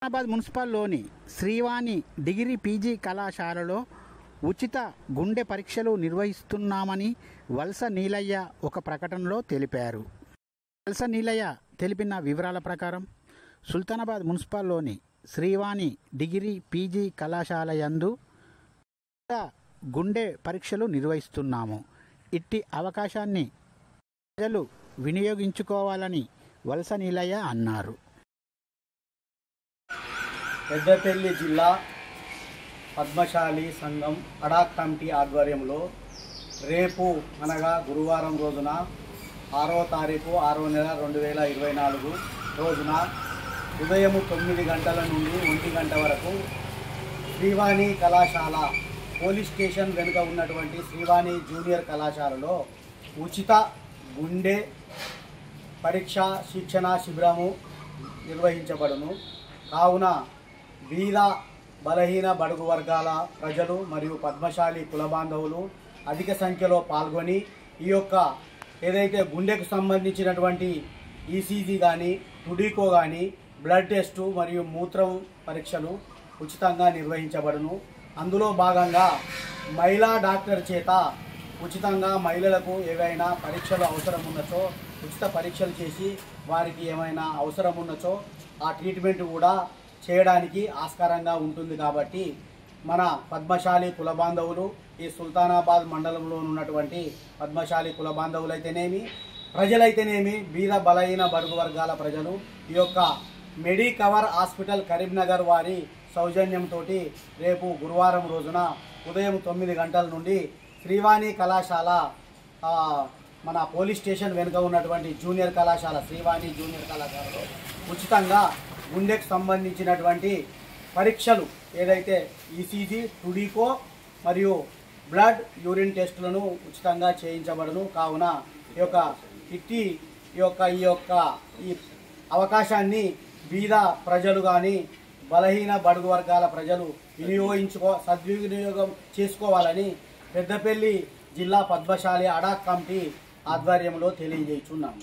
Hyderabad మున్సిపల్లోని Srivani degree PG కళాశాలలో ఉచిత గుండె పరీక్షలు నిర్వహిస్తున్నామని వలస నీలయ్య ఒక ప్రకటనలో తెలిపారు. వలస నీలయ్య తెలిపిన వివరాల ప్రకారం సుల్తానాబాద్ మున్సిపల్లోని శ్రీవాణి డిగ్రీ పీజీ కళాశాల యందు ఉచిత గుండె పరీక్షలు నిర్వహిస్తున్నాము. ఇట్టి అవకాశాన్ని ప్రజలు వినియోగించుకోవాలని వలస నీలయ్య అన్నారు. పెద్దపల్లి జిల్లా పద్మశాలి సంఘం అడాక్ కమిటీ ఆధ్వర్యంలో రేపు అనగా గురువారం రోజున 6వ తారీఖు 6వ నెల 2024 రోజున ఉదయం 9 గంటల నుండి 1 గంట వరకు శ్రీవాణి కళాశాల పోలీస్ స్టేషన్ వెనుక ఉన్నటువంటి శ్రీవాణి జూనియర్ కళాశాలలో ఉచిత గుండె పరీక్ష శిక్షణ శిబిరము నిర్వహించబడును. కావున బీద బలహీన బడుగు వర్గాల ప్రజలు మరియు పద్మశాలి కుల బాంధవులు అధిక సంఖ్యలో పాల్గొని ఈ యొక్క ఏదైతే గుండెకు సంబంధించినటువంటి ఈసీజీ కానీ టుడికో కానీ బ్లడ్ టెస్టు మరియు మూత్రం పరీక్షలు ఉచితంగా నిర్వహించబడును. అందులో భాగంగా మహిళా డాక్టర్ చేత ఉచితంగా మహిళలకు ఏవైనా పరీక్షలు అవసరం ఉన్నచో ఉచిత పరీక్షలు చేసి వారికి ఏమైనా అవసరం ఉన్నచో ఆ ట్రీట్మెంట్ కూడా చేయడానికి ఆస్కారంగా ఉంటుంది. కాబట్టి మన పద్మశాలి కుల బాంధవులు ఈ సుల్తానాబాద్ మండలంలో ఉన్నటువంటి పద్మశాలి కుల బాంధవులైతేనేమి ప్రజలైతేనేమి బీద బలహీన బడుగు వర్గాల ప్రజలు ఈ యొక్క మెడికవర్ హాస్పిటల్ కరీంనగర్ వారి సౌజన్యంతో రేపు గురువారం రోజున ఉదయం 9 గంటల నుండి శ్రీవాణి కళాశాల మన పోలీస్ స్టేషన్ వెనుక ఉన్నటువంటి జూనియర్ కళాశాల శ్రీవాణి జూనియర్ కళాశాలలో ఉచితంగా గుండెకు సంబంధించినటువంటి పరీక్షలు ఏదైతే ఈసీజీ టుడికో మరియు బ్లడ్ యూరిన్ టెస్టులను ఉచితంగా చేయించబడును. కావున ఈ అవకాశాన్ని బీద ప్రజలు కానీ బలహీన బడుగు వర్గాల ప్రజలు సద్వినియోగం చేసుకోవాలని పెద్దపల్లి జిల్లా పద్మశాలి అడాక్ కమిటీ ఆధ్వర్యంలో తెలియజేస్తున్నాము.